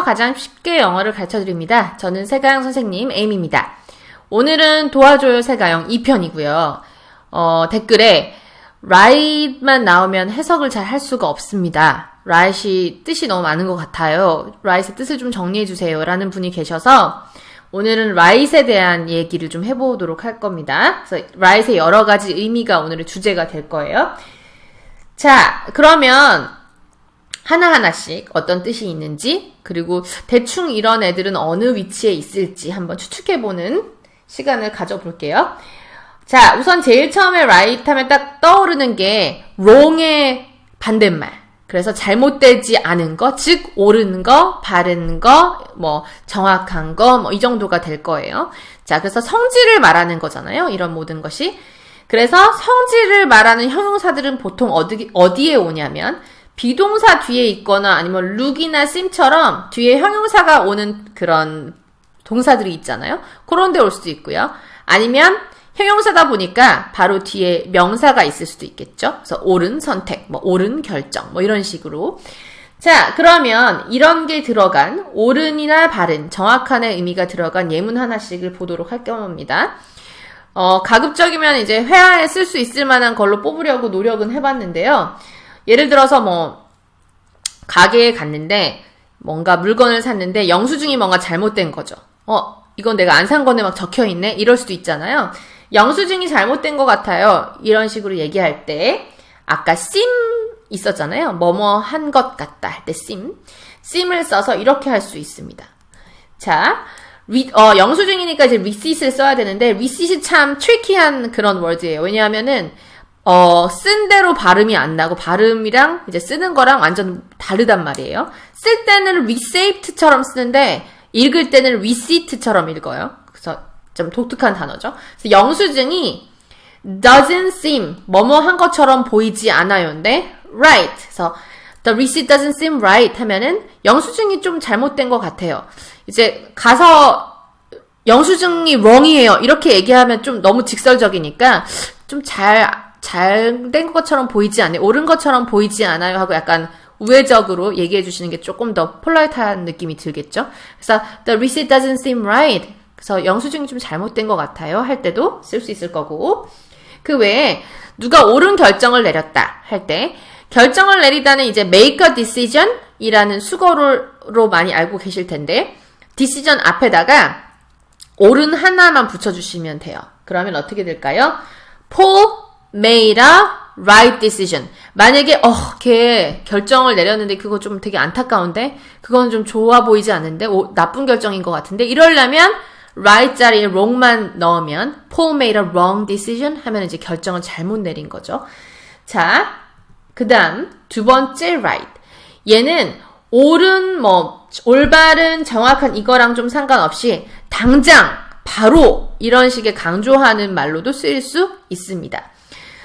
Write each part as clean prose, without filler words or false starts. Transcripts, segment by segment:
한국에서 가장 쉽게 영어를 가르쳐드립니다. 저는 세가영 선생님 에임입니다. 오늘은 도와줘요 세가영 2편이고요. 댓글에 right만 나오면 해석을 잘 할 수가 없습니다. right이 뜻이 너무 많은 것 같아요. right의 뜻을 좀 정리해주세요. 라는 분이 계셔서 오늘은 right에 대한 얘기를 좀 해보도록 할 겁니다. 그래서 right의 여러 가지 의미가 오늘의 주제가 될 거예요. 자, 그러면 하나하나씩 어떤 뜻이 있는지, 그리고 대충 이런 애들은 어느 위치에 있을지 한번 추측해보는 시간을 가져볼게요. 자, 우선 제일 처음에 right 하면 딱 떠오르는 게 wrong의 반대말. 그래서 잘못되지 않은 거, 즉 옳은 거, 바른 거, 뭐 정확한 거, 뭐 이 정도가 될 거예요. 자, 그래서 성질을 말하는 거잖아요. 이런 모든 것이. 그래서 성질을 말하는 형용사들은 보통 어디에 오냐면 비동사 뒤에 있거나 아니면 look이나 seem처럼 뒤에 형용사가 오는 그런 동사들이 있잖아요. 그런 데 올 수도 있고요. 아니면 형용사다 보니까 바로 뒤에 명사가 있을 수도 있겠죠. 그래서 옳은 선택, 뭐 옳은 결정, 뭐 이런 식으로. 자, 그러면 이런 게 들어간 옳은이나 바른, 정확한의 의미가 들어간 예문 하나씩을 보도록 할 겁니다. 가급적이면 이제 회화에 쓸 수 있을 만한 걸로 뽑으려고 노력은 해봤는데요. 예를 들어서 뭐 가게에 갔는데 뭔가 물건을 샀는데 영수증이 뭔가 잘못된 거죠. 이건 내가 안 산 건데 막 적혀있네? 이럴 수도 있잖아요. 영수증이 잘못된 것 같아요. 이런 식으로 얘기할 때 아까 seem 있었잖아요. 뭐뭐 한 것 같다 할 때 seem을 써서 이렇게 할 수 있습니다. 자, 영수증이니까 이제 receipt을 써야 되는데 receipt이 참 트리키한 그런 월드예요. 왜냐하면은 쓴 대로 발음이 안 나고 발음이랑 이제 쓰는 거랑 완전 다르단 말이에요. 쓸 때는 receipt처럼 쓰는데 읽을 때는 receipt처럼 읽어요. 그래서 좀 독특한 단어죠. 그래서 영수증이 doesn't seem 뭐뭐 한 것처럼 보이지 않아요인데 right. 그래서 the receipt doesn't seem right 하면은 영수증이 좀 잘못된 것 같아요. 이제 가서 영수증이 wrong이에요. 이렇게 얘기하면 좀 너무 직설적이니까 좀 잘 된 것처럼 보이지 않아요. 옳은 것처럼 보이지 않아요 하고 약간 우회적으로 얘기해 주시는 게 조금 더 폴라이트한 느낌이 들겠죠. 그래서 the receipt doesn't seem right. 그래서 영수증이 좀 잘못된 것 같아요 할 때도 쓸 수 있을 거고, 그 외에 누가 옳은 결정을 내렸다 할 때 결정을 내리다는 이제 make a decision 이라는 수거로 많이 알고 계실 텐데 decision 앞에다가 옳은 하나만 붙여주시면 돼요. 그러면 어떻게 될까요? Paul made a right decision. 만약에 걔 결정을 내렸는데 그거 좀 되게 안타까운데 그건 좀 좋아 보이지 않는데 나쁜 결정인 것 같은데 이러려면 right 자리에 wrong만 넣으면 Paul made a wrong decision 하면 이제 결정을 잘못 내린 거죠. 자, 그 다음 두 번째 right. 얘는 옳은 뭐 올바른 정확한 이거랑 좀 상관없이 당장 바로 이런 식의 강조하는 말로도 쓰일 수 있습니다.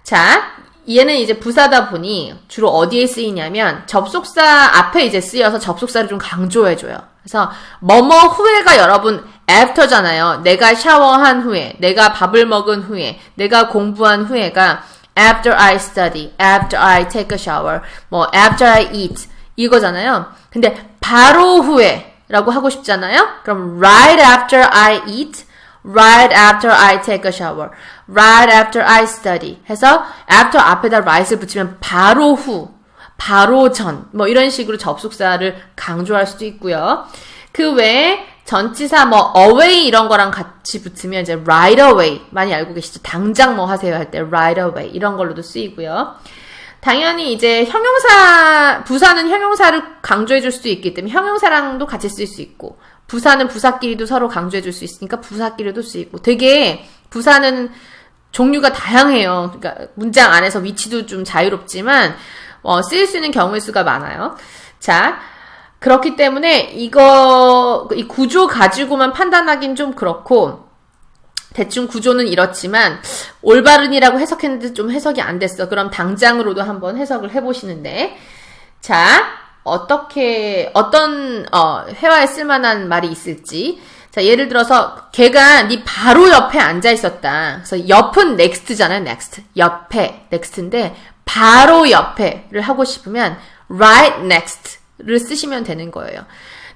자, 얘는 이제 부사다 보니 주로 어디에 쓰이냐면 접속사 앞에 이제 쓰여서 접속사를 좀 강조해줘요. 그래서 뭐뭐 후에가 여러분 after잖아요. 내가 샤워한 후에, 내가 밥을 먹은 후에, 내가 공부한 후에가 after I study, after I take a shower, 뭐 after I eat 이거잖아요. 근데 바로 후에 라고 하고 싶잖아요. 그럼 right after I eat, right after I take a shower, right after I study 해서 after 앞에다 right을 붙이면 바로 후, 바로 전, 뭐 이런 식으로 접속사를 강조할 수도 있고요. 그 외에 전치사 뭐 away 이런 거랑 같이 붙으면 이제 right away 많이 알고 계시죠? 당장 뭐 하세요 할 때 right away 이런 걸로도 쓰이고요. 당연히 이제 형용사, 부사는 형용사를 강조해 줄 수도 있기 때문에 형용사랑도 같이 쓸 수 있고 부사는 부사끼리도 서로 강조해 줄 수 있으니까 부사끼리도 쓰이고 되게 부사는 종류가 다양해요. 그러니까 문장 안에서 위치도 좀 자유롭지만 쓰일 수 있는 경우의 수가 많아요. 자, 그렇기 때문에 이 구조 가지고만 판단하긴 좀 그렇고 대충 구조는 이렇지만 올바른이라고 해석했는데 좀 해석이 안 됐어. 그럼 당장으로도 한번 해석을 해보시는데 자, 어떤 회화에 쓸만한 말이 있을지. 자, 예를 들어서 걔가 네 바로 옆에 앉아 있었다. 그래서 옆은 next잖아요. next. 옆에 next인데 바로 옆에를 하고 싶으면 right next를 쓰시면 되는 거예요.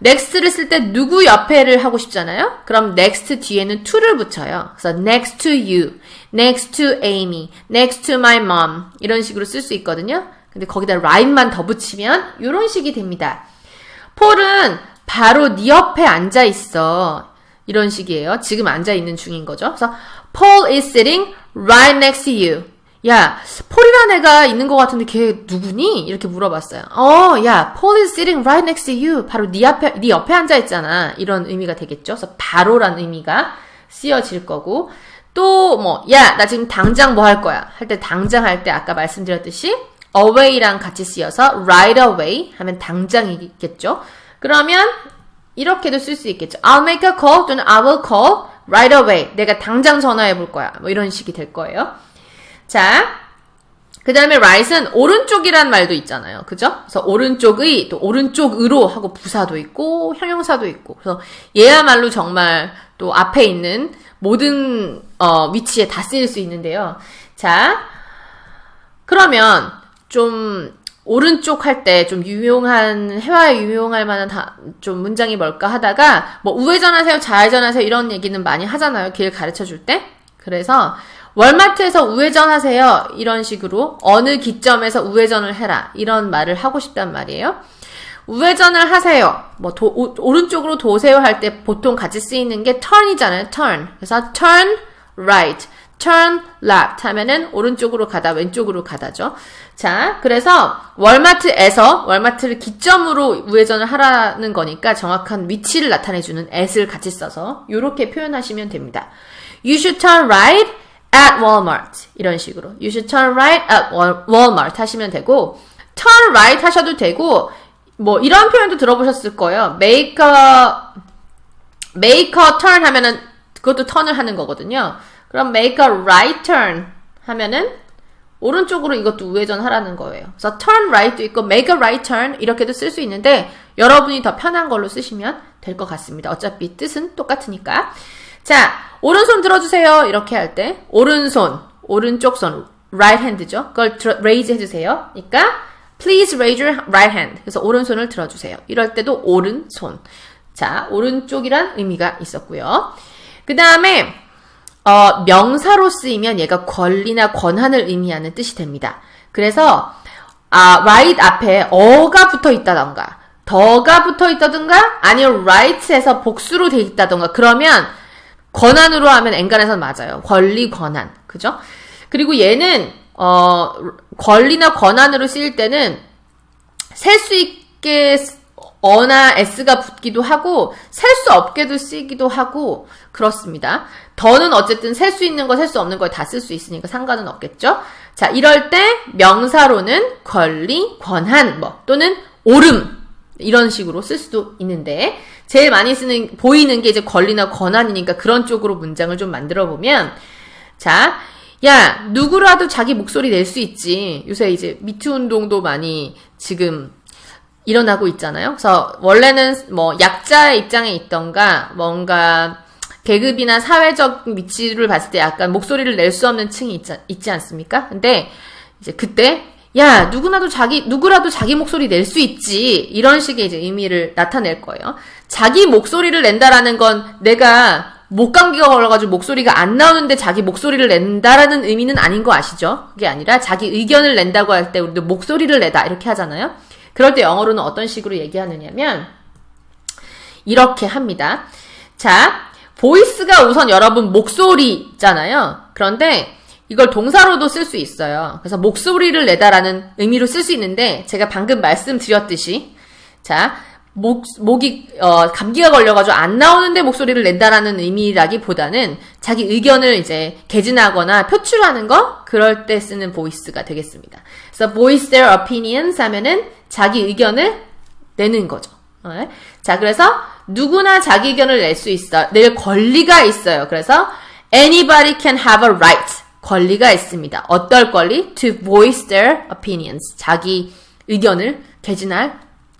next를 쓸 때 누구 옆에를 하고 싶잖아요? 그럼 next 뒤에는 to를 붙여요. 그래서 next to you, next to Amy, next to my mom 이런 식으로 쓸 수 있거든요. 근데 거기다 right만 더 붙이면 이런 식이 됩니다. 폴은 바로 네 옆에 앉아 있어. 이런 식이에요. 지금 앉아 있는 중인 거죠. 그래서 Paul is sitting right next to you. 야, 폴이라는 애가 있는 것 같은데 걔 누구니? 이렇게 물어봤어요. 야, Paul is sitting right next to you. 바로 네 옆에 앉아 있잖아. 이런 의미가 되겠죠. 그래서 바로라는 의미가 쓰여질 거고. 또 야, 나 지금 당장 뭐 할 거야? 할 때 당장 할 때 아까 말씀드렸듯이 away랑 같이 쓰여서 right away 하면 당장이겠죠. 그러면 이렇게도 쓸 수 있겠죠. I'll make a call 또는 I will call right away. 내가 당장 전화해 볼 거야. 이런 식이 될 거예요. 자, 그 다음에 right은 오른쪽이란 말도 있잖아요. 그죠? 그래서 오른쪽의 또 오른쪽으로 하고 부사도 있고 형용사도 있고. 그래서 얘야말로 정말 또 앞에 있는 모든 위치에 다 쓰일 수 있는데요. 자, 그러면 좀 오른쪽 할 때 좀 유용한, 회화에 유용할 만한 좀 문장이 뭘까 하다가, 우회전하세요, 좌회전하세요, 이런 얘기는 많이 하잖아요. 길 가르쳐 줄 때. 그래서, 월마트에서 우회전하세요. 이런 식으로, 어느 기점에서 우회전을 해라. 이런 말을 하고 싶단 말이에요. 우회전을 하세요. 오른쪽으로 도세요 할 때 보통 같이 쓰이는 게 turn이잖아요. turn. 그래서 turn right. turn left 하면은 오른쪽으로 가다, 왼쪽으로 가다죠. 자, 그래서 월마트를 기점으로 우회전을 하라는 거니까 정확한 위치를 나타내주는 at을 같이 써서 이렇게 표현하시면 됩니다. You should turn right at Walmart. 이런 식으로. You should turn right at Walmart 하시면 되고, turn right 하셔도 되고, 이런 표현도 들어보셨을 거예요. make a turn 하면은 그것도 턴을 하는 거거든요. 그럼 make a right turn 하면은 오른쪽으로 이것도 우회전하라는 거예요. 그래서 turn right도 있고 make a right turn 이렇게도 쓸 수 있는데 여러분이 더 편한 걸로 쓰시면 될 것 같습니다. 어차피 뜻은 똑같으니까. 자, 오른손 들어주세요. 이렇게 할 때 오른쪽 손 right hand죠. 그걸 raise 해주세요. 그러니까 please raise your right hand. 그래서 오른손을 들어주세요. 이럴 때도 오른손. 자, 오른쪽이란 의미가 있었고요. 그 다음에 명사로 쓰이면 얘가 권리나 권한을 의미하는 뜻이 됩니다. 그래서 right 앞에 어가 붙어 있다던가 더가 붙어 있다던가 아니면 right에서 복수로 돼 있다던가 그러면 권한으로 하면 엔간에선 맞아요. 권리, 권한. 그죠? 그리고 얘는 권리나 권한으로 쓰일 때는 셀 수 있게 어나 s가 붙기도 하고 셀 수 없게도 쓰기도 하고 그렇습니다. 더는 어쨌든 셀 수 있는 거, 셀 수 없는 걸 다 쓸 수 있으니까 상관은 없겠죠. 자, 이럴 때 명사로는 권리, 권한 또는 옳음 이런 식으로 쓸 수도 있는데 제일 많이 보이는 게 이제 권리나 권한이니까 그런 쪽으로 문장을 좀 만들어 보면 자, 야, 누구라도 자기 목소리 낼 수 있지. 요새 이제 미투 운동도 많이 지금 일어나고 있잖아요. 그래서 원래는 약자의 입장에 있던가 뭔가 계급이나 사회적 위치를 봤을 때 약간 목소리를 낼 수 없는 층이 있지 않습니까? 근데 이제 그때 야, 누구라도 자기 목소리 낼 수 있지. 이런 식의 이제 의미를 나타낼 거예요. 자기 목소리를 낸다라는 건 내가 목감기가 걸려가지고 목소리가 안 나오는데 자기 목소리를 낸다라는 의미는 아닌 거 아시죠? 그게 아니라 자기 의견을 낸다고 할 때 우리도 목소리를 내다 이렇게 하잖아요. 그럴 때 영어로는 어떤 식으로 얘기하느냐면 이렇게 합니다. 자, 보이스가 우선 여러분 목소리잖아요. 그런데 이걸 동사로도 쓸 수 있어요. 그래서 목소리를 내다라는 의미로 쓸 수 있는데 제가 방금 말씀드렸듯이 자, 목이 감기가 걸려가지고 안 나오는데 목소리를 낸다라는 의미라기보다는 자기 의견을 이제 개진하거나 표출하는 거 그럴 때 쓰는 voice가 되겠습니다. 그래서 voice their opinions 하면은 자기 의견을 내는 거죠. 자, 그래서 누구나 자기 의견을 낼 권리가 있어요. 그래서 anybody can have a right. 권리가 있습니다. 어떨 권리? To voice their opinions. 자기 의견을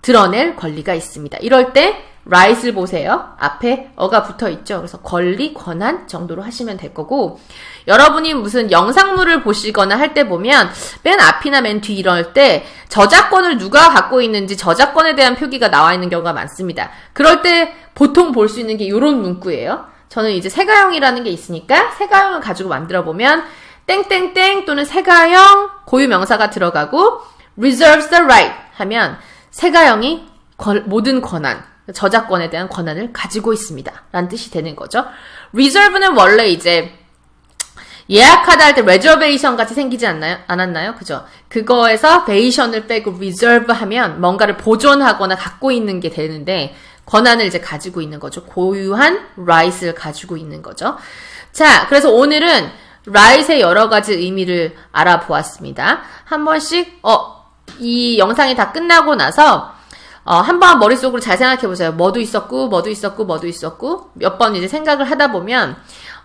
드러낼 권리가 있습니다. 이럴 때 right을 보세요. 앞에 어가 붙어 있죠. 그래서 권리, 권한 정도로 하시면 될 거고, 여러분이 무슨 영상물을 보시거나 할 때 보면 맨 앞이나 맨 뒤 이럴 때 저작권을 누가 갖고 있는지 저작권에 대한 표기가 나와 있는 경우가 많습니다. 그럴 때 보통 볼 수 있는 게 이런 문구예요. 저는 이제 세가형이라는 게 있으니까 세가형을 가지고 만들어 보면 땡땡땡 또는 세가형 고유 명사가 들어가고 reserves the right 하면 세가형이 모든 권한, 저작권에 대한 권한을 가지고 있습니다. 라는 뜻이 되는 거죠. reserve는 원래 이제 예약하다 할 때 reservation 같이 생기지 않았나요? 그죠? 그거에서 베이션을 빼고 reserve 하면 뭔가를 보존하거나 갖고 있는 게 되는데 권한을 이제 가지고 있는 거죠. 고유한 right을 가지고 있는 거죠. 자, 그래서 오늘은 right의 여러 가지 의미를 알아보았습니다. 한 번씩 이 영상이 다 끝나고 나서 한번 머릿속으로 잘 생각해 보세요. 뭐도 있었고 몇 번 이제 생각을 하다 보면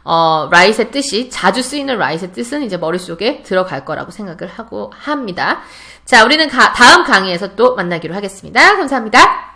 right의 뜻이, 자주 쓰이는 right의 뜻은 이제 머릿속에 들어갈 거라고 생각을 하고 합니다. 자, 우리는 다음 강의에서 또 만나기로 하겠습니다. 감사합니다.